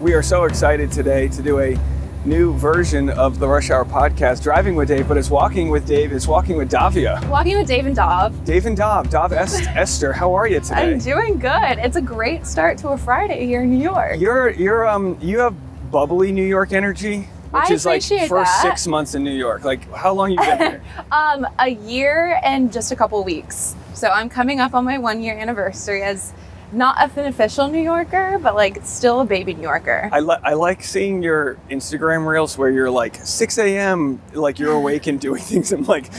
We are so excited today to do a new version of the Rush Hour podcast, Driving with Dave, but it's Walking with Dave, it's Walking with Davia. Walking with Dave and Dav. Dave and Dav, Davia Esther, how are you today? I'm doing good. It's a great start to a Friday here in New York. You have bubbly New York energy, which is like first 6 months in New York. Like, how long you been here? A year and just a couple weeks. So I'm coming up on my 1 year anniversary as not an official New Yorker, but like still a baby New Yorker. I like seeing your Instagram reels where you're like 6 a.m. like you're awake and doing things. I'm like,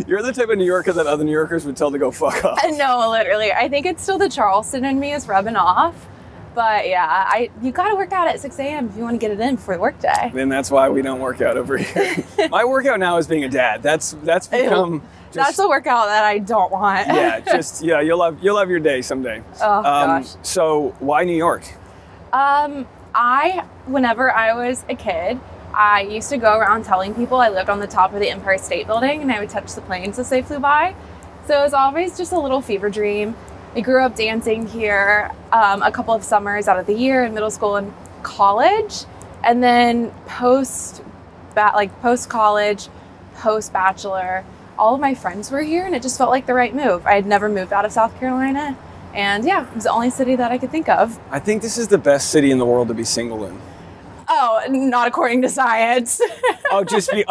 you're the type of New Yorker that other New Yorkers would tell to go fuck off. No, literally. I think it's still the Charleston in me is rubbing off. But yeah, you gotta work out at 6 a.m. if you want to get it in before the work day. Then that's why we don't work out over here. My workout now is being a dad. That's become. That's a workout that I don't want. You'll have your day someday. Oh gosh. So why New York? Whenever I was a kid, I used to go around telling people I lived on the top of the Empire State Building and I would touch the planes as they flew by. So it was always just a little fever dream. I grew up dancing here a couple of summers out of the year in middle school and college, and then post college, post Bachelor. All of my friends were here and it just felt like the right move. I had never moved out of South Carolina, and yeah, it was the only city that I could think of. I think this is the best city in the world to be single in. Oh, not according to science.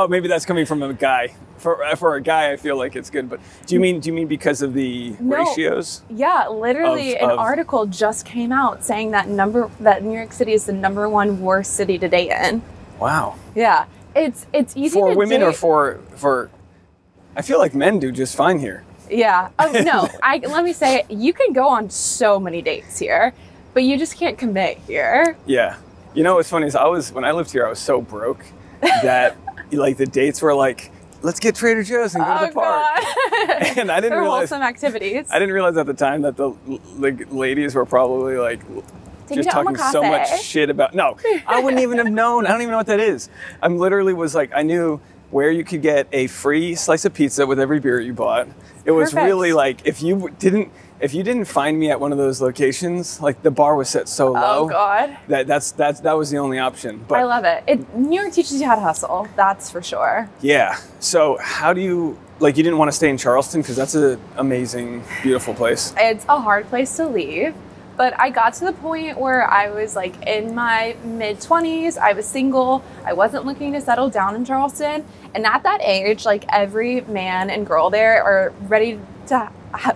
Maybe that's coming from a guy. For a guy, I feel like it's good, but do you mean because of the ratios? Yeah, literally an article just came out saying that New York City is the #1 worst city to date in. Wow. Yeah. It's easy for women or for I feel like men do just fine here. Yeah. Oh, no. Let me say, you can go on so many dates here, but you just can't commit here. Yeah. You know what's funny is when I lived here, I was so broke that like the dates were like, let's get Trader Joe's and go to the park. God. And I didn't realize wholesome activities. I didn't realize at the time that the ladies were probably like just talking so much shit about. No, I wouldn't even have known. I don't even know what that is. I'm literally was like, I knew where you could get a free slice of pizza with every beer you bought. It was really like if you didn't find me at one of those locations, like the bar was set so low. Oh God. That was the only option. But I love it. New York teaches you how to hustle. That's for sure. Yeah. So how do you you didn't want to stay in Charleston because that's an amazing, beautiful place. It's a hard place to leave. But I got to the point where I was like in my mid-20s, I was single, I wasn't looking to settle down in Charleston. And at that age, like every man and girl there are ready to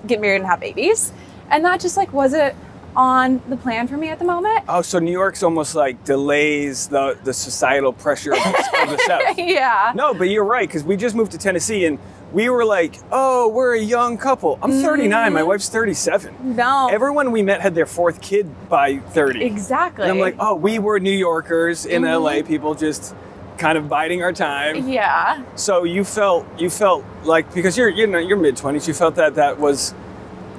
get married and have babies. And that just like wasn't on the plan for me at the moment. Oh, so New York's almost like delays the societal pressure of the South. Yeah. No, but you're right, because we just moved to Tennessee and we were like, oh, we're a young couple. I'm 39, my wife's 37. No. Everyone we met had their 4th kid by 30. Exactly. And I'm like, oh, we were New Yorkers in LA, people just kind of biding our time. Yeah. So you felt like, because you're mid-20s, you felt that was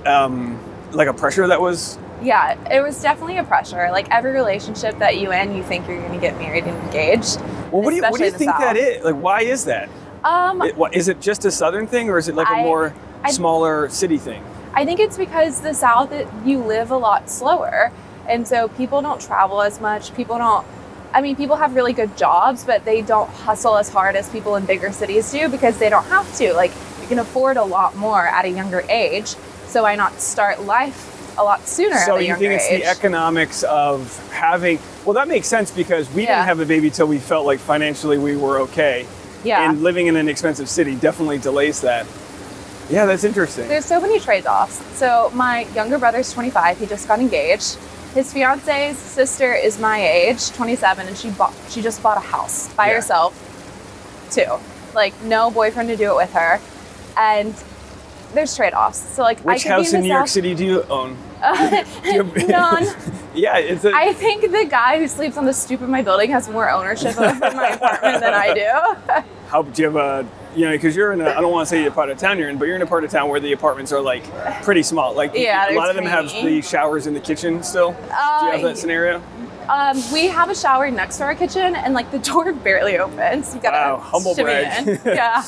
like a pressure that was... Yeah, it was definitely a pressure. Like every relationship that you think you're going to get married and engaged. Well, what do you think that is? Like, why is that? Is it just a Southern thing, or is it like a more smaller city thing? I think it's because the South, you live a lot slower. And so people don't travel as much. People have really good jobs, but they don't hustle as hard as people in bigger cities do because they don't have to. Like, you can afford a lot more at a younger age. So why not start life a lot sooner at a younger age? So you think it's the economics of having... Well, that makes sense because we didn't have a baby till we felt like financially we were okay. Yeah. And living in an expensive city definitely delays that. Yeah, that's interesting. There's so many trade-offs. So my younger brother's 25. He just got engaged. His fiance's sister is my age, 27, and she just bought a house by herself, too. Like, no boyfriend to do it with her. And there's trade-offs. So like, which house in New York City do you own? None. Yeah, I think the guy who sleeps on the stoop of my building has more ownership of my apartment than I do. How do you have because you're in I don't want to say the part of town you're in, but you're in a part of town where the apartments are like pretty small. Like a lot of them have the showers in the kitchen still. Do you have that scenario? We have a shower next to our kitchen, and like the door barely opens. You gotta humble brag. In. Yeah.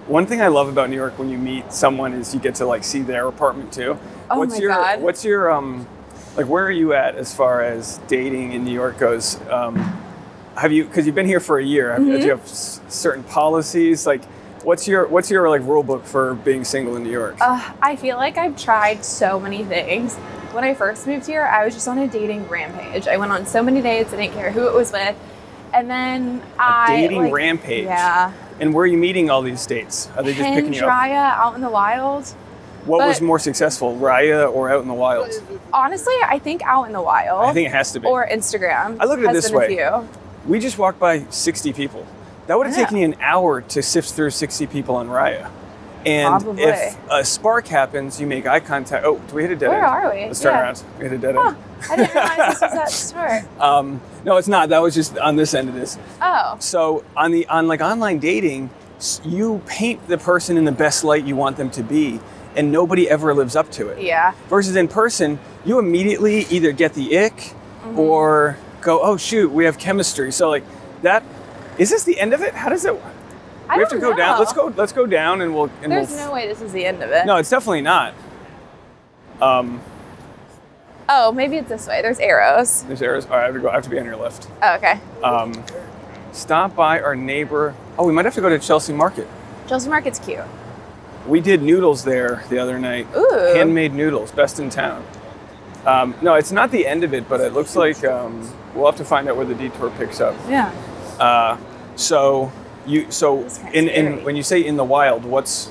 One thing I love about New York when you meet someone is you get to like see their apartment too. Oh my God. What's your Like, where are you at as far as dating in New York goes? Have you, because you've been here for a year, do you have certain policies? Like, what's your like rule book for being single in New York? I feel like I've tried so many things. When I first moved here, I was just on a dating rampage. I went on so many dates. I didn't care who it was with. And then dating rampage? Yeah. And where are you meeting all these dates? Are they just picking you up? Raya, out in the wild. What was more successful, Raya or out in the wild? Honestly, I think out in the wild. I think it has to be. Or Instagram. I look at it this way. We just walked by 60 people. That would have taken you an hour to sift through 60 people on Raya. And Probably. If a spark happens, you make eye contact. Oh, do we hit a dead end? Where are we? Let's turn around. We hit a dead end. I didn't realize this was that store. No, it's not. That was just on this end of this. Oh. So on like online dating, you paint the person in the best light you want them to be, and nobody ever lives up to it. Yeah. Versus in person, you immediately either get the ick or go, oh shoot, we have chemistry. So like that, is this the end of it? How does it? We have to go down. Let's go down and we'll. There's no way this is the end of it. No, it's definitely not. Oh, maybe it's this way. There's arrows. There's arrows. All right, I have to be on your left. Oh, okay. Stop by our neighbor. Oh, we might have to go to Chelsea Market. Chelsea Market's cute. We did noodles there the other night. Ooh. Handmade noodles, best in town. No, it's not the end of it, but it looks like we'll have to find out where the detour picks up. Yeah. So when you say in the wild, what's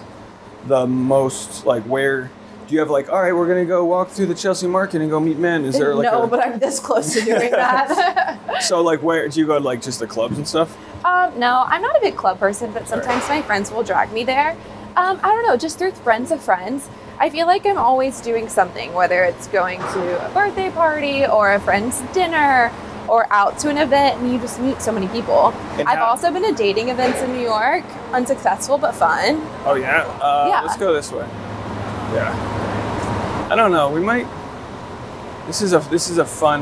the most like where? Do you have like, all right, we're gonna go walk through the Chelsea Market and go meet men? Is there like but I'm this close to doing that. So like, where do you go to like just the clubs and stuff? No, I'm not a big club person, but sometimes my friends will drag me there. I don't know, just through friends of friends. I feel like I'm always doing something, whether it's going to a birthday party or a friend's dinner or out to an event, and you just meet so many people. I've also been to dating events in New York, unsuccessful but fun. Oh yeah? Yeah. Let's go this way. Yeah. I don't know. We might. This is a fun.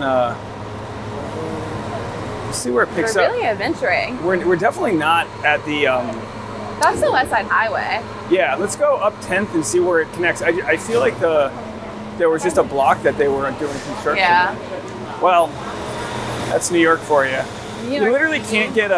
Let's see where it picks up. We're really adventuring. We're definitely not at the. That's the West Side Highway. Yeah, let's go up 10th and see where it connects. I feel like there was just a block that they were doing construction. Yeah. Well, that's New York for you. You literally can't get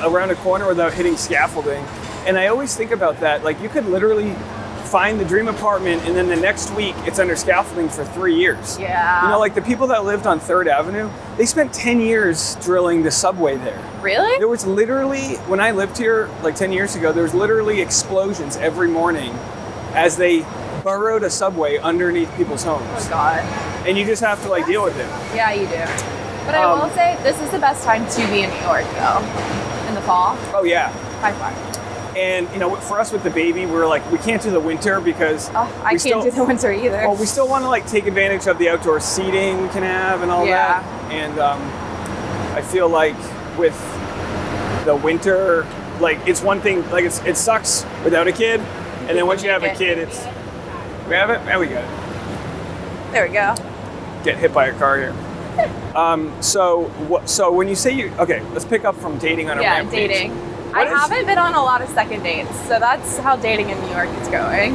around a corner without hitting scaffolding. And I always think about that. Like, you could literally find the dream apartment and then the next week it's under scaffolding for 3 years. Yeah. You know, like the people that lived on 3rd Avenue, they spent 10 years drilling the subway there. Really? There was literally, when I lived here like 10 years ago, there was literally explosions every morning as they burrowed a subway underneath people's homes. Oh God. And you just have to like deal with it. Yeah, you do. But I will say, this is the best time to be in New York though, in the fall. Oh yeah. By far. And you know, for us with the baby, we're like, we can't do the winter because I can't do the winter either. Well, we still want to like take advantage of the outdoor seating we can have and all that. And I feel like with the winter, like it's one thing, like it sucks without a kid, and then once you have a kid, it's we have it. Yeah, we got it. There we go. Get hit by a car here. So when you say okay, let's pick up from dating on a rampage. Dating. I haven't been on a lot of second dates, so that's how dating in New York is going.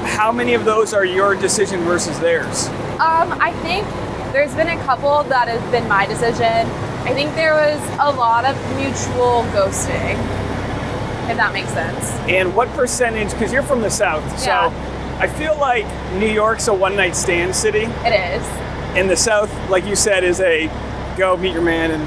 How many of those are your decision versus theirs? I think there's been a couple that have been my decision. I think there was a lot of mutual ghosting, if that makes sense. And what percentage, because you're from the South, so I feel like New York's a one-night stand city. It is. And the South, like you said, is a go meet your man and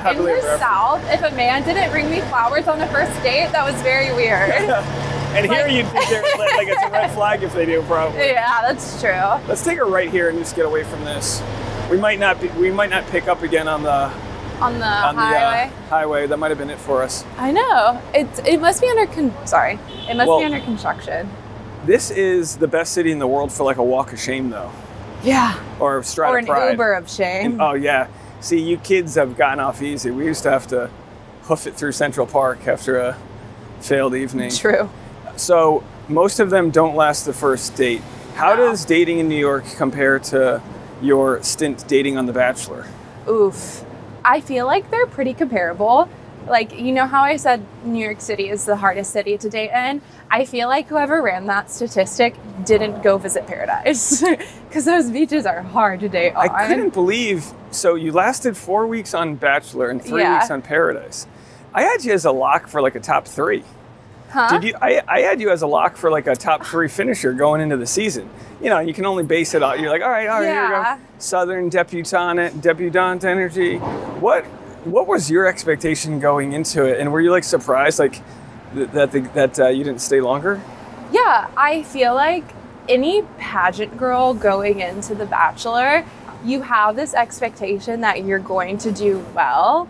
in the South, if a man didn't bring me flowers on the first date, that was very weird. And here you'd think like it's a red flag if they do, probably. Yeah, that's true. Let's take a right here and just get away from this. We might not pick up again on the highway. Highway. That might have been it for us. I know. It must be under be under construction. This is the best city in the world for like a walk of shame, though. Yeah. Or Strata an Pride. Uber of shame. Oh yeah. See, you kids have gotten off easy. We used to have to hoof it through Central Park after a failed evening. True. So most of them don't last the first date. How does dating in New York compare to your stint dating on The Bachelor? Oof. I feel like they're pretty comparable. Like, you know how I said New York City is the hardest city to date in? I feel like whoever ran that statistic didn't go visit Paradise because those beaches are hard to date on. I couldn't believe, so you lasted 4 weeks on Bachelor and 3 weeks on Paradise. I had you as a lock for like a top 3. Huh? Did you? I had you as a lock for like a top 3 finisher going into the season. You know, you can only base it on, you're like, all right, here we go. Southern debutante energy. What was your expectation going into it? And were you like surprised like that you didn't stay longer? Yeah, I feel like any pageant girl going into The Bachelor, you have this expectation that you're going to do well.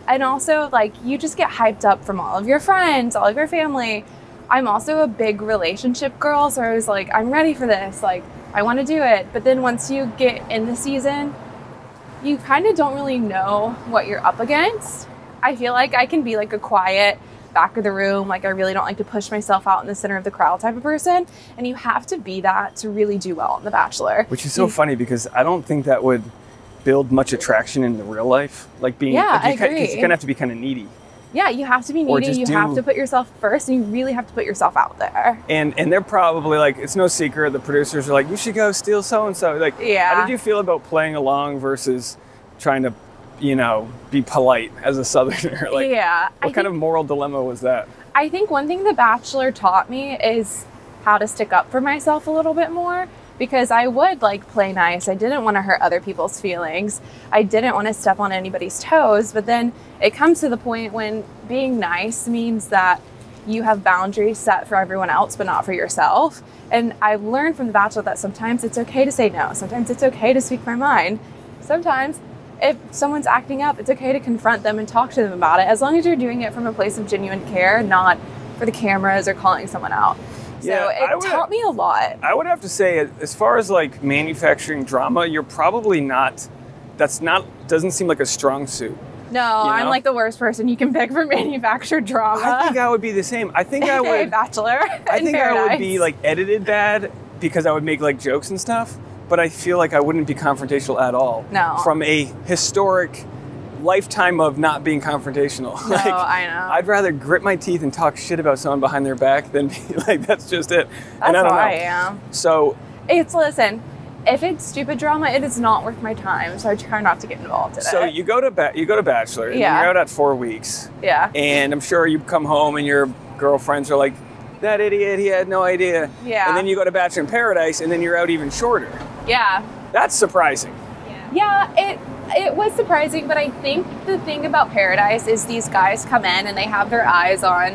And also, like, you just get hyped up from all of your friends, all of your family. I'm also a big relationship girl, so I was like, I'm ready for this. Like, I want to do it. But then once you get in the season, you kind of don't really know what you're up against. I feel like I can be like a quiet back of the room, like I really don't like to push myself out in the center of the crowd type of person, and you have to be that to really do well in The Bachelor. Which is so funny because I don't think that would build much attraction in the real life. Like being, I agree. You're gonna have to be kind of needy. Yeah, you have to be needy. You have to put yourself first, and you really have to put yourself out there. And they're probably like, it's no secret, the producers are like, you should go steal so-and-so. Like, how did you feel about playing along versus trying to, you know, be polite as a Southerner? Like, what kind of moral dilemma was that? I think one thing The Bachelor taught me is how to stick up for myself a little bit more, because I would like play nice. I didn't want to hurt other people's feelings. I didn't want to step on anybody's toes. But then it comes to the point when being nice means that you have boundaries set for everyone else, but not for yourself. And I've learned from The Bachelor that sometimes it's okay to say no. Sometimes it's okay to speak my mind. Sometimes if someone's acting up, it's okay to confront them and talk to them about it, as long as you're doing it from a place of genuine care, not for the cameras or calling someone out. So it taught me a lot. I would have to say, as far as like manufacturing drama, you're probably not, doesn't seem like a strong suit. No, I'm like the worst person you can pick for manufactured drama. I think I would be the same. I think I would. Bachelor. I think I would be like edited bad because I would make like jokes and stuff, but I feel like I wouldn't be confrontational at all. No. From a historic lifetime of not being confrontational. No, like, I know. I'd rather grit my teeth and talk shit about someone behind their back than be like, that's just it. That's and I don't how know. I am. So listen, if it's stupid drama, it is not worth my time. So I try not to get involved in it. So you go to Bachelor, and you're out at 4 weeks. Yeah. And I'm sure you come home and your girlfriends are like, that idiot, he had no idea. Yeah. And then you go to Bachelor in Paradise, and then you're out even shorter. Yeah. That's surprising. Yeah, it was surprising, but I think the thing about Paradise is these guys come in and they have their eyes on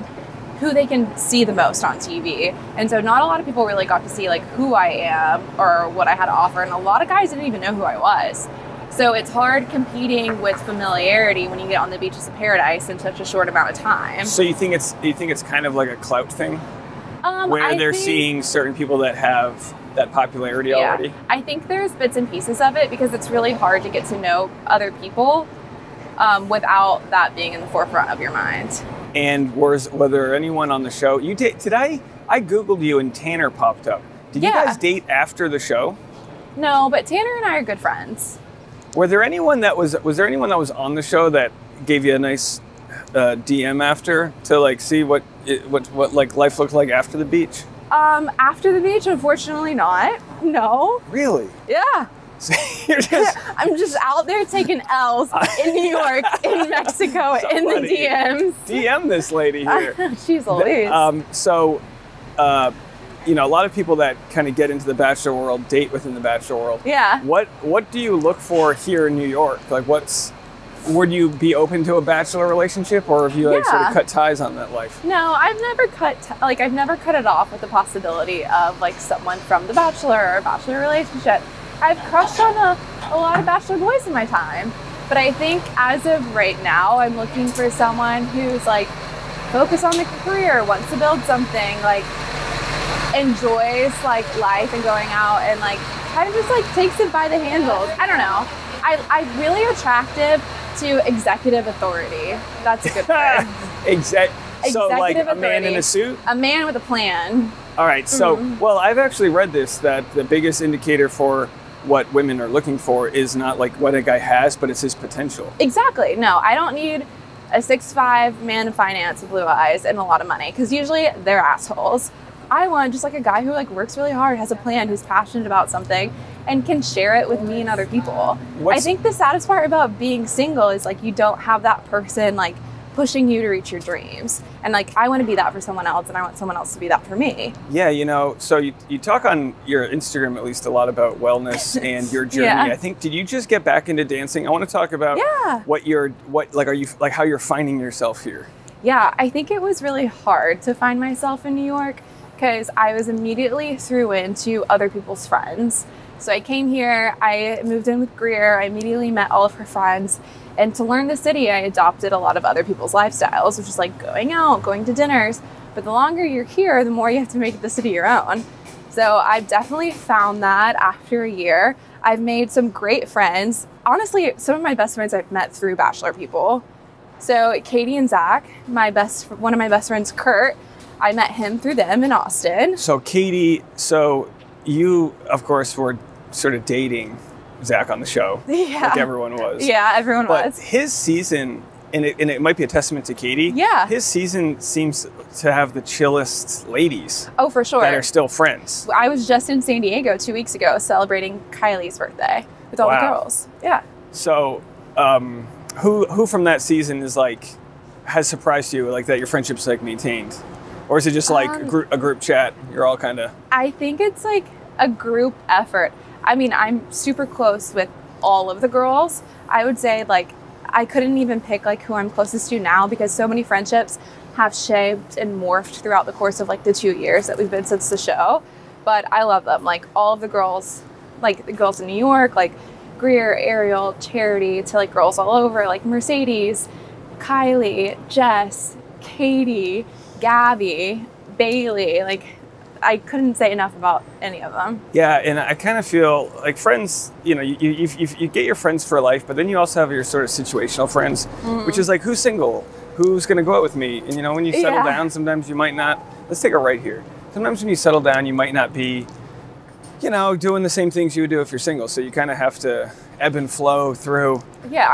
who they can see the most on TV. And so not a lot of people really got to see like who I am or what I had to offer, and a lot of guys didn't even know who I was. So it's hard competing with familiarity when you get on the beaches of Paradise in such a short amount of time. So you think it's kind of like a clout thing? Where they're seeing certain people that have that popularity already? I think there's bits and pieces of it because it's really hard to get to know other people without that being in the forefront of your mind. And was there anyone on the show? Today I Googled you and Tanner popped up. Did you guys date after the show? No, but Tanner and I are good friends. Was there anyone that was on the show that gave you a nice DM after to like see what like life looked like after the beach? After the beach, unfortunately not. No. Really? Yeah. So I'm just out there taking L's in New York, in Mexico, in the DMs. DM this lady here. She's always. You know, a lot of people that kind of get into the Bachelor world date within the Bachelor world. Yeah. What do you look for here in New York? Like, would you be open to a Bachelor relationship, or have you like sort of cut ties on that life? No, I've never cut it off with the possibility of like someone from the Bachelor or a Bachelor relationship. I've crushed on a lot of Bachelor boys in my time, but I think as of right now, I'm looking for someone who's like focused on the career, wants to build something, like enjoys like life and going out and like kind of just like takes it by the handles. I don't know. I'm really attractive to executive authority. That's a good word. So like a man in a suit? A man with a plan. All right, so, well, I've actually read this, that the biggest indicator for what women are looking for is not like what a guy has, but it's his potential. Exactly. No, I don't need a 6'5" man in finance with blue eyes and a lot of money, because usually they're assholes. I want just like a guy who like works really hard, has a plan, who's passionate about something, and can share it with me and other people. I think the saddest part about being single is like you don't have that person like pushing you to reach your dreams. And like I want to be that for someone else, and I want someone else to be that for me. Yeah, you know, so you talk on your Instagram at least a lot about wellness and your journey. Yeah. I think, did you just get back into dancing? I want to talk about how you're finding yourself here. Yeah, I think it was really hard to find myself in New York because I was immediately threw into other people's friends. So I came here, I moved in with Greer, I immediately met all of her friends. And to learn the city, I adopted a lot of other people's lifestyles, which is like going out, going to dinners. But the longer you're here, the more you have to make the city your own. So I've definitely found that after a year. I've made some great friends. Honestly, some of my best friends I've met through Bachelor people. So Katie and Zach, one of my best friends, Kurt, I met him through them in Austin. So Katie, you, of course, were sort of dating Zach on the show. Yeah. Like everyone was. Yeah, everyone was. But his season, and it might be a testament to Katie. Yeah. His season seems to have the chillest ladies. Oh, for sure. That are still friends. I was just in San Diego 2 weeks ago celebrating Kylie's birthday with all the girls. Yeah. So, who from that season is like, has surprised you, like that your friendship's like maintained? Or is it just like a group chat? You're all kind of... I think it's like a group effort. I mean, I'm super close with all of the girls. I would say like, I couldn't even pick like who I'm closest to now because so many friendships have shaped and morphed throughout the course of like the 2 years that we've been since the show. But I love them. Like all of the girls, like the girls in New York, like Greer, Ariel, Charity, to like girls all over, like Mercedes, Kylie, Jess, Katie, Gabby, Bailey, like I couldn't say enough about any of them. Yeah, and I kind of feel like friends, you know, you get your friends for life, but then you also have your sort of situational friends, which is like, who's single? Who's going to go out with me? And you know, when you settle down, sometimes you might not, let's take a right here. Sometimes when you settle down, you might not be, you know, doing the same things you would do if you're single. So you kind of have to ebb and flow through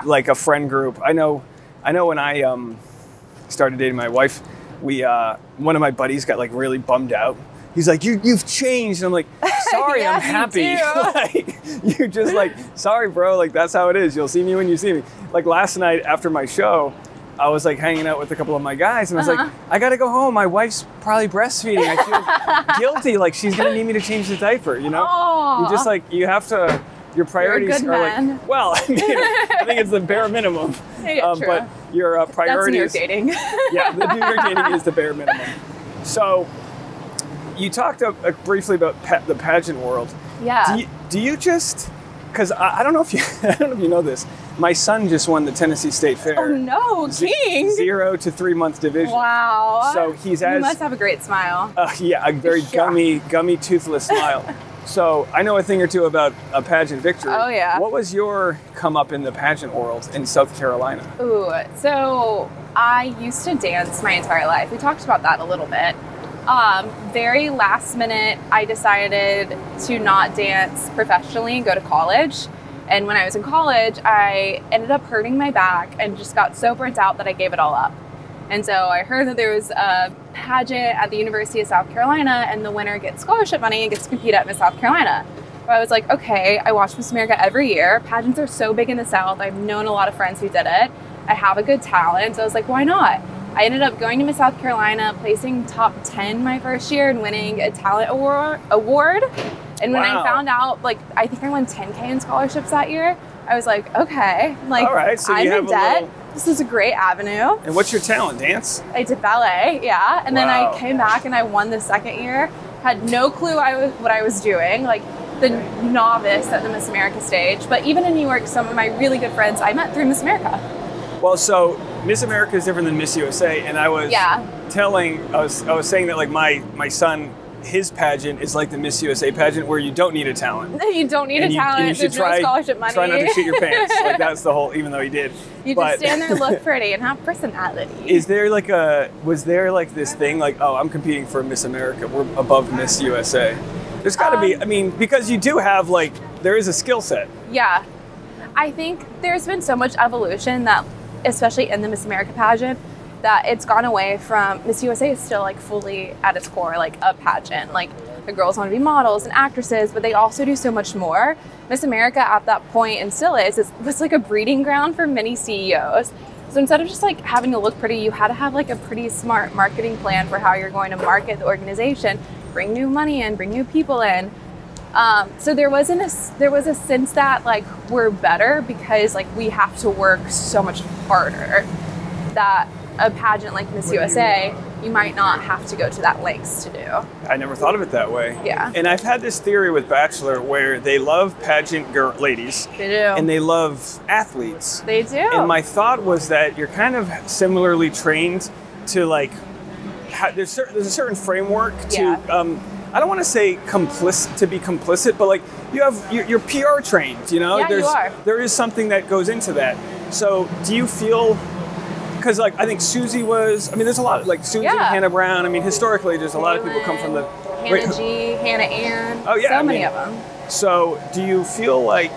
like a friend group. I know when I started dating my wife, one of my buddies got like really bummed out. He's like, you've changed. And I'm like, sorry, I'm happy. Like, you're just like, sorry, bro. Like, that's how it is. You'll see me when you see me. Like last night after my show, I was like hanging out with a couple of my guys and I was like, I got to go home. My wife's probably breastfeeding. I feel guilty. Like she's going to need me to change the diaper, you know? Aww. You just like, you have to, your priorities are like, well, I mean, I think it's the bare minimum. Yeah, true. But your priorities. That's New York dating. Yeah, the New York dating is the bare minimum. So you talked briefly about the pageant world. Yeah. Do you just, because I don't know if you know this, my son just won the Tennessee State Fair. Oh no, King! 0 to 3 month division. Wow. So he's You must have a great smile. Yeah, a very gummy, toothless smile. So I know a thing or two about a pageant victory. Oh yeah. What was your come up in the pageant world in South Carolina? Ooh, so I used to dance my entire life. We talked about that a little bit. Very last minute, I decided to not dance professionally and go to college. And when I was in college, I ended up hurting my back and just got so burnt out that I gave it all up. And so I heard that there was a pageant at the University of South Carolina and the winner gets scholarship money and gets to compete at Miss South Carolina. So I was like, okay, I watch Miss America every year. Pageants are so big in the South. I've known a lot of friends who did it. I have a good talent. So I was like, why not? I ended up going to Miss South Carolina, placing top 10 my first year and winning a talent award. And when I found out, like, I think I won 10K in scholarships that year, I was like, okay, like, all right, so I'm in debt. This is a great avenue. And what's your talent, dance? I did ballet, yeah. And then I came back and I won the second year. Had no clue what I was doing, like the novice at the Miss America stage. But even in New York, some of my really good friends I met through Miss America. Well, so Miss America is different than Miss USA, and I was I was saying that like my son, his pageant is like the Miss USA pageant where you don't need a talent. You don't need a talent. You should There's no scholarship money. Try not to shit your pants. Like that's the whole. Even though he did. You just stand there, look pretty, and have personality. Was there like this thing like, oh, I'm competing for Miss America, we're above Miss USA? There's got to be. I mean, because you do have like there is a skill set. Yeah, I think there's been so much evolution that especially in the Miss America pageant, that it's gone away from. Miss USA is still like fully at its core like a pageant. Like the girls want to be models and actresses, but they also do so much more. Miss America at that point, and still is, was like a breeding ground for many CEOs. So instead of just like having to look pretty, you had to have like a pretty smart marketing plan for how you're going to market the organization, bring new money in, bring new people in. So there was a sense that like we're better because like we have to work so much harder, that a pageant like Miss USA, you might not have to go to that lengths to do. I never thought of it that way. Yeah. And I've had this theory with Bachelor where they love pageant ladies. They do. And they love athletes. They do. And my thought was that you're kind of similarly trained to like, there's a certain framework to, Yeah. I don't want to say be complicit, but like you have, you're PR trained, you know? Yeah, you are. There is something that goes into that. So do you feel, because like I think Susie was, I mean there's a lot, like Susie, Yeah. Hannah Brown, I mean historically there's a lot of people come from the... Hannah G, Hannah Ann, oh, yeah, many of them. So do you feel like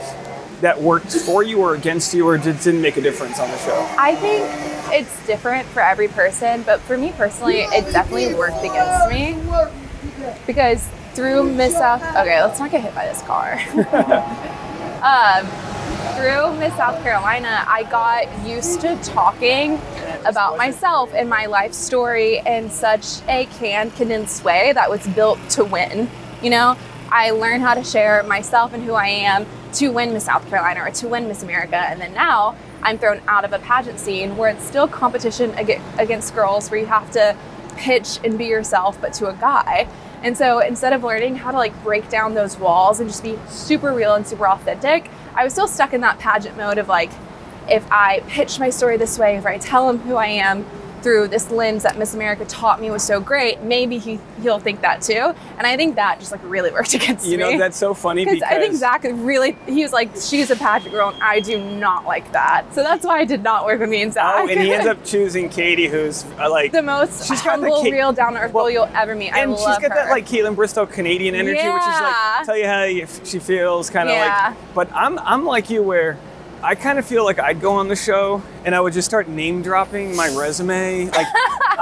that worked for you or against you, or didn't make a difference on the show? I think it's different for every person, but for me personally, it definitely worked against me. Because through Miss South, okay, let's not get hit by this car. Through Miss South Carolina, I got used to talking about myself and my life story in such a condensed way that was built to win. You know, I learned how to share myself and who I am to win Miss South Carolina or to win Miss America. And then now I'm thrown out of a pageant scene where it's still competition against girls, where you have to pitch and be yourself, but to a guy. And so instead of learning how to like break down those walls and just be super real and super authentic, I was still stuck in that pageant mode of like, if I pitch my story this way, if I tell him who I am through this lens that Miss America taught me was so great, maybe he'll think that too. And I think that just like really worked against me. You know, that's so funny because I think Zach really, he was like, she's a pageant girl and I do not like that. So that's why I did not work with me and Zach. Oh, and he ends up choosing Katie, who's like the most humble, real, down-to-earth girl you'll ever meet. I love her. And she's got that like Caitlin Bristow Canadian energy, which is like, tell you how she feels, kind of like, but I'm like you where I kind of feel like I'd go on the show and I would just start name dropping my resume. Like,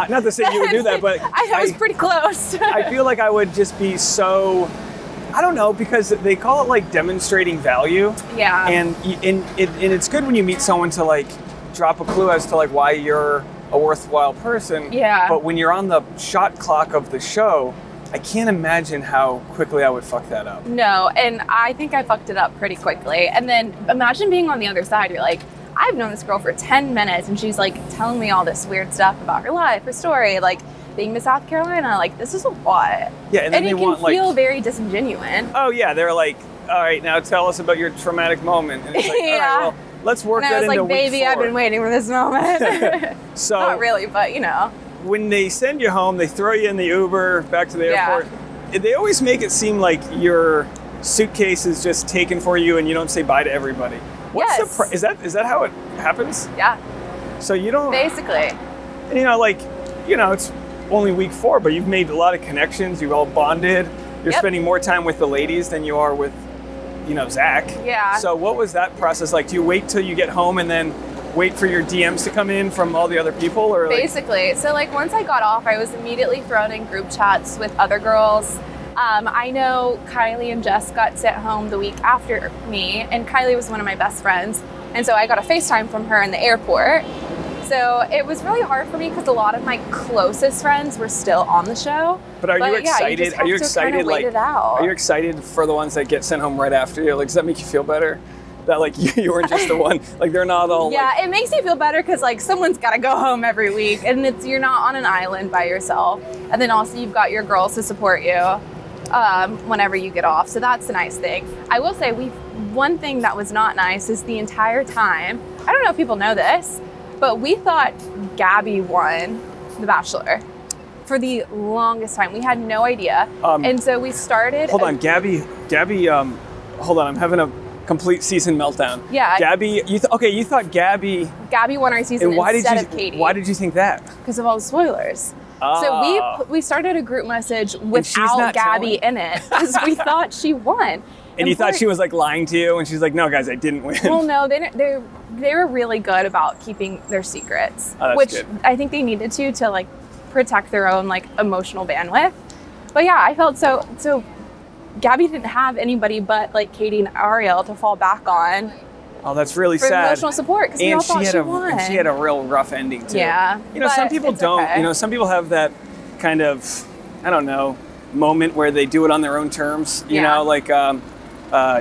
not to say you would do that, but I was pretty close. I feel like I would just be so, I don't know, because they call it like demonstrating value. Yeah. And it's good when you meet someone to like drop a clue as to like why you're a worthwhile person. Yeah. But when you're on the shot clock of the show, I can't imagine how quickly I would fuck that up. No, and I think I fucked it up pretty quickly. And then imagine being on the other side. You're like, I've known this girl for 10 minutes and she's like telling me all this weird stuff about her life, her story, like being Miss South Carolina. Like, this is a lot. Yeah, and then they want like... it can feel very disingenuine. Oh yeah, they're like, all right, now tell us about your traumatic moment. And it's like, yeah. All right, well, let's work that into week 4. And I was like, baby, I've been waiting for this moment. So not really, but you know. When they send you home, they throw you in the Uber back to the airport. They always make it seem like your suitcase is just taken for you and you don't say bye to everybody. What's the is that how it happens? Yeah. So you don't... Basically. And you know, like, you know, it's only week 4, but you've made a lot of connections. You've all bonded. You're spending more time with the ladies than you are with, you know, Zach. Yeah. So what was that process like? Do you wait till you get home and then wait for your DMs to come in from all the other people, or basically? So like once I got off, I was immediately thrown in group chats with other girls. I know Kylie and Jess got sent home the week after me, and Kylie was one of my best friends, and so I got a FaceTime from her in the airport. So it was really hard for me because a lot of my closest friends were still on the show. But are you excited? Are you excited? Like, are you excited for the ones that get sent home right after you? Like, does that make you feel better? That like you weren't just the one, like they're not all. Yeah, like... it makes you feel better because like someone's got to go home every week, and you're not on an island by yourself. And then also you've got your girls to support you whenever you get off. So that's a nice thing. I will say one thing that was not nice is the entire time. I don't know if people know this, but we thought Gabby won The Bachelor for the longest time. We had no idea, and so we started. Hold on, Gabby. Hold on, I'm having a complete season meltdown. Yeah. Gabby, you thought Gabby won our season instead of Katie. Why did you think that? Because of all the spoilers. So we started a group message without Gabby in it because we thought she won. And you thought she was like lying to you, and she's like, "No, guys, I didn't win." Well, no, they were really good about keeping their secrets, which good. I think they needed to like protect their own like emotional bandwidth. But yeah, I felt so Gabby didn't have anybody but like Katie and Ariel to fall back on. Oh, that's really for sad. Emotional support, because we all thought she won. And she had a real rough ending too. Yeah. You know, some people don't. Okay. You know, some people have that kind of, I don't know, moment where they do it on their own terms. You know, like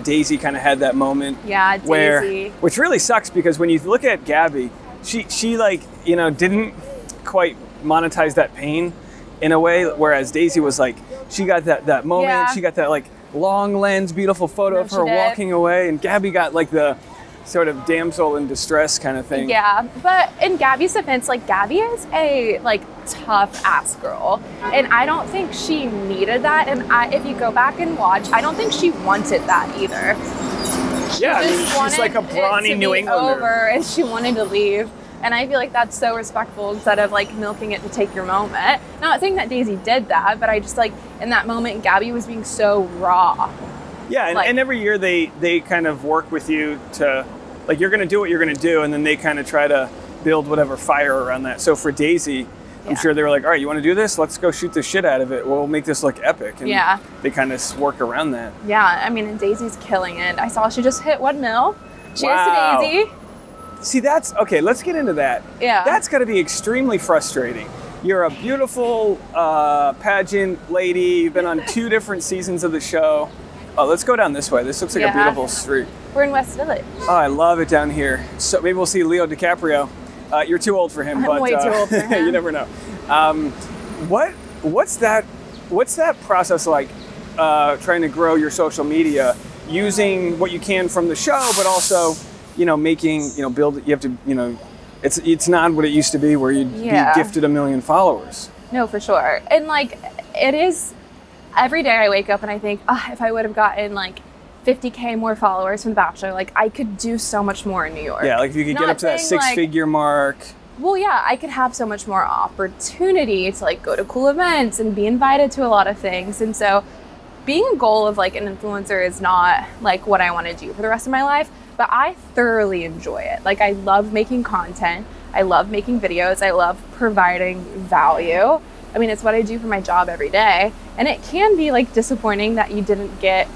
Daisy kind of had that moment. Yeah, Daisy. Which really sucks, because when you look at Gabby, she like, you know, didn't quite monetize that pain in a way, whereas Daisy was like, she got that moment. Yeah. She got that like long lens, beautiful photo of her walking away, and Gabby got like the sort of damsel in distress kind of thing. Yeah, but in Gabby's defense, like Gabby is a like tough ass girl, and I don't think she needed that. And if you go back and watch, I don't think she wanted that either. Yeah, I mean, she's like a brawny New Englander. Over, and she wanted to leave. And I feel like that's so respectful instead of like milking it to take your moment. Not saying that Daisy did that, but I just like in that moment, Gabby was being so raw. Yeah, and every year they kind of work with you to, like, you're going to do what you're going to do, and then they kind of try to build whatever fire around that. So for Daisy, I'm sure they were like, all right, you want to do this? Let's go shoot the shit out of it. We'll make this look epic. And they kind of work around that. Yeah, I mean, and Daisy's killing it. I saw she just hit 1 mil. Cheers to Daisy. See, that's, okay, let's get into that. Yeah. That's got to be extremely frustrating. You're a beautiful pageant lady. You've been on 2 different seasons of the show. Oh, let's go down this way. This looks like a beautiful street. We're in West Village. Oh, I love it down here. So maybe we'll see Leo DiCaprio. You're too old for him. I'm way too old for him. You never know. What's that process like, trying to grow your social media, using what you can from the show, but also, you know, making, you know, build, you have to, you know, it's not what it used to be where you'd be gifted 1 million followers. No, for sure. And like, it is, every day I wake up and I think, if I would have gotten like 50K more followers from The Bachelor, like I could do so much more in New York. Yeah, like if you could get up to that 6-figure mark. Well, yeah, I could have so much more opportunity to like go to cool events and be invited to a lot of things. And so being a goal of like an influencer is not like what I want to do for the rest of my life, but I thoroughly enjoy it. Like I love making content. I love making videos. I love providing value. I mean, it's what I do for my job every day. And it can be like disappointing that you didn't get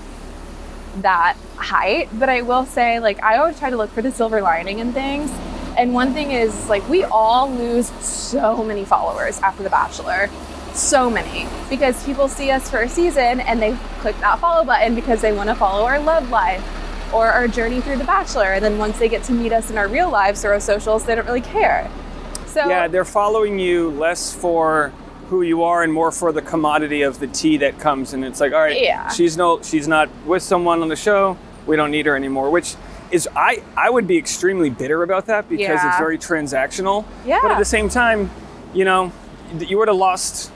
that height, but I will say, like, I always try to look for the silver lining in things. And one thing is, like, we all lose so many followers after The Bachelor. So many. Because people see us for a season and they click that follow button because they want to follow our love life or our journey through The Bachelor. And then once they get to meet us in our real lives or our socials, they don't really care. So yeah, they're following you less for who you are and more for the commodity of the tea that comes, and it's like, all right, she's not with someone on the show, we don't need her anymore, which is, I would be extremely bitter about that, because it's very transactional. But at the same time, you know, you would have lost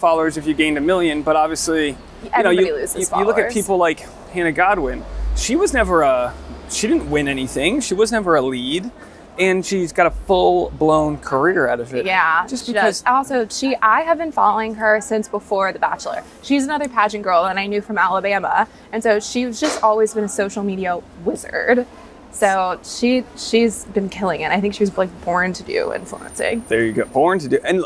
followers if you gained 1 million, but obviously, you know, you look at people like Hannah Godwin. She didn't win anything. She was never a lead. And she's got a full-blown career out of it. Yeah, just because. Also, I have been following her since before The Bachelor. She's another pageant girl that I knew from Alabama, and so she's just always been a social media wizard. So she's been killing it. I think she was like born to do influencing. There you go, born to do. And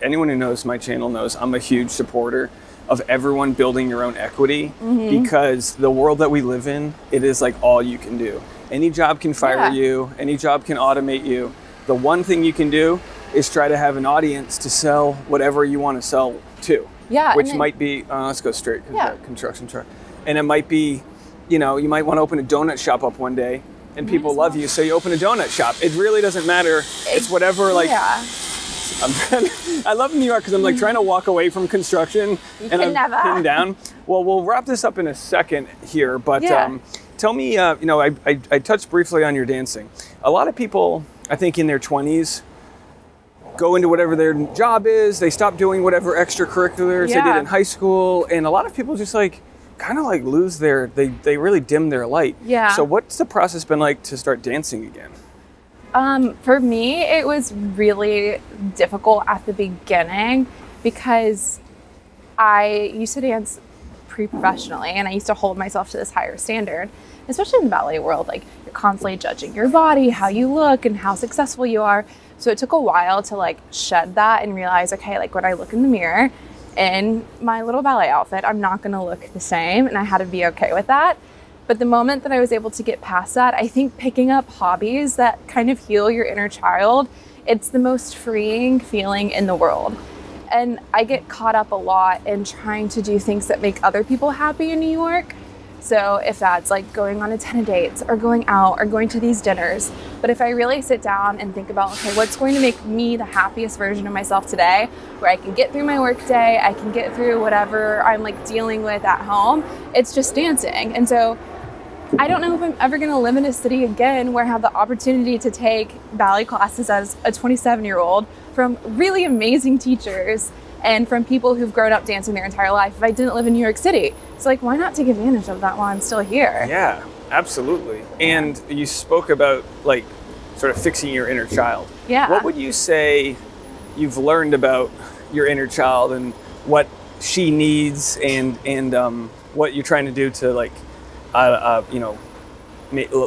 anyone who knows my channel knows I'm a huge supporter of everyone building your own equity, because the world that we live in, it is like all you can do. Any job can fire you. Any job can automate you. The one thing you can do is try to have an audience to sell whatever you want to sell to. Yeah. Which might be, let's go straight, because construction truck. And it might be, you know, you might want to open a donut shop up one day and people love you, so you open a donut shop. It really doesn't matter. It's whatever, like, I love New York because I'm like trying to walk away from construction and I'm pinned down. Well, we'll wrap this up in a second here, but tell me, you know, I touched briefly on your dancing. A lot of people, I think in their 20s, go into whatever their job is. They stop doing whatever extracurriculars they did in high school. And a lot of people just like, kind of like lose they really dim their light. Yeah. So what's the process been like to start dancing again? For me, it was really difficult at the beginning because I used to dance pre-professionally and I used to hold myself to this higher standard. especially in the ballet world, like you're constantly judging your body, how you look and how successful you are. So it took a while to like shed that and realize, okay, like when I look in the mirror in my little ballet outfit, I'm not going to look the same, and I had to be okay with that. But the moment that I was able to get past that, I think picking up hobbies that kind of heal your inner child, it's the most freeing feeling in the world. And I get caught up a lot in trying to do things that make other people happy in New York. So if that's like going on a ton of dates or going out or going to these dinners, but if I really sit down and think about, okay, what's going to make me the happiest version of myself today, where I can get through my work day, I can get through whatever I'm like dealing with at home, it's just dancing. And so I don't know if I'm ever going to live in a city again where I have the opportunity to take ballet classes as a 27-year-old from really amazing teachers and from people who've grown up dancing their entire life if I didn't live in New York City. So like, why not take advantage of that while I'm still here? Yeah, absolutely. And you spoke about like sort of fixing your inner child. Yeah. What would you say you've learned about your inner child and what she needs and what you're trying to do to like, you know,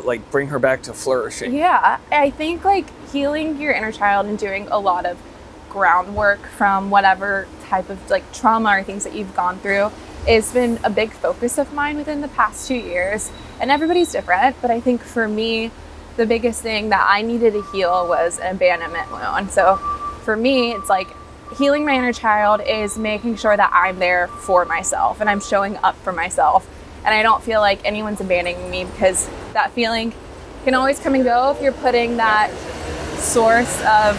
like bring her back to flourishing? Yeah, I think like healing your inner child and doing a lot of groundwork from whatever type of like trauma or things that you've gone through has been a big focus of mine within the past 2 years. And everybody's different, but I think for me, the biggest thing that I needed to heal was an abandonment wound. So for me, it's like healing my inner child is making sure that I'm there for myself and I'm showing up for myself. And I don't feel like anyone's abandoning me, because that feeling can always come and go if you're putting that source of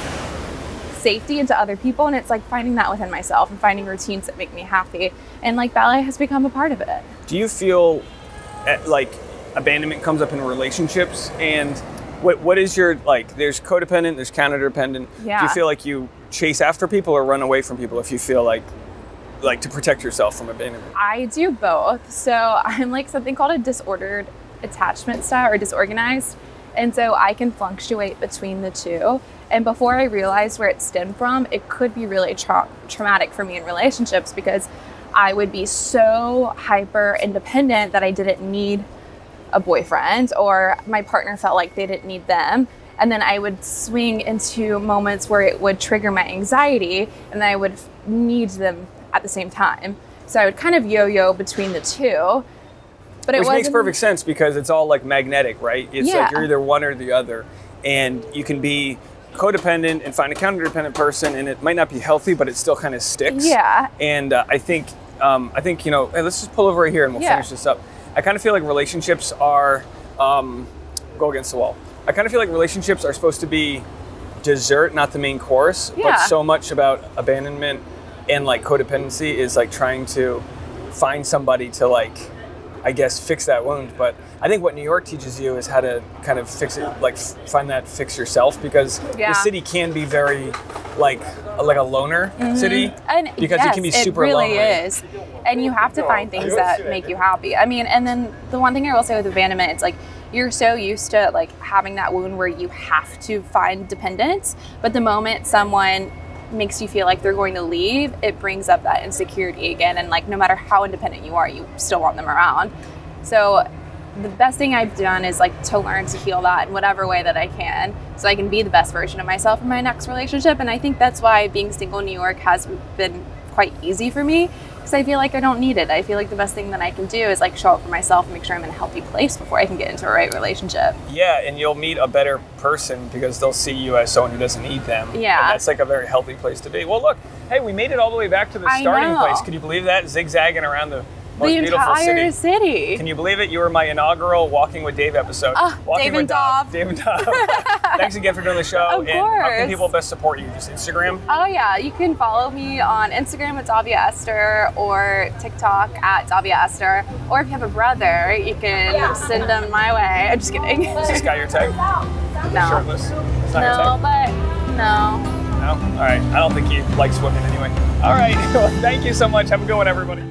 safety into other people. And it's like finding that within myself and finding routines that make me happy. And like ballet has become a part of it. Do you feel like abandonment comes up in relationships? And what is your, like, there's codependent, there's counter-dependent. Yeah. Do you feel like you chase after people or run away from people if you feel like to protect yourself from abandonment? I do both. So I'm like something called a disordered attachment style or disorganized. And so I can fluctuate between the two. And before I realized where it stemmed from, it could be really traumatic for me in relationships, because I would be so hyper independent that I didn't need a boyfriend, or my partner felt like they didn't need them. And then I would swing into moments where it would trigger my anxiety and then I would need them at the same time. So I would kind of yo-yo between the two. But Which makes perfect sense, because it's all like magnetic, right? It's like you're either one or the other. And you can be codependent and find a counter-dependent person, and it might not be healthy, but it still kind of sticks. Yeah. And I think, you know, hey, let's just pull over right here and we'll finish this up. I kind of feel like relationships are, go against the wall. I kind of feel like relationships are supposed to be dessert, not the main course. But so much about abandonment and like codependency is like trying to find somebody to like, I guess, fix that wound. But I think what New York teaches you is how to kind of fix it, like find that fix yourself, because the city can be very like a loner city, and because it can be super lonely. It really is. And you have to find things that make you happy. I mean, and then the one thing I will say with abandonment, it's like you're so used to like having that wound where you have to find dependence, but the moment someone makes you feel like they're going to leave, it brings up that insecurity again. And like, no matter how independent you are, you still want them around. So the best thing I've done is like to learn to heal that in whatever way that I can, so I can be the best version of myself in my next relationship. And I think that's why being single in New York has been quite easy for me, because I feel like I don't need it. I feel like the best thing that I can do is like show up for myself and make sure I'm in a healthy place before I can get into a right relationship. Yeah, and you'll meet a better person because they'll see you as someone who doesn't need them. Yeah. And that's like a very healthy place to be. Well, look, hey, we made it all the way back to the starting place. Can you believe that? Zigzagging around the most beautiful city. Can you believe it? You were my inaugural Walking with Dave episode. Dave and Dov. Dave and Dov. Thanks again for doing the show. Of course. How can people best support you? Just Instagram? Oh yeah, you can follow me on Instagram at Davia Esther, or TikTok at Davia Esther. Or if you have a brother, you can send them my way. I'm just kidding. Is this guy your type? No. Shirtless? It's not your type? But no. No? All right. I don't think he likes women anyway. All right. Well, thank you so much. Have a good one, everybody.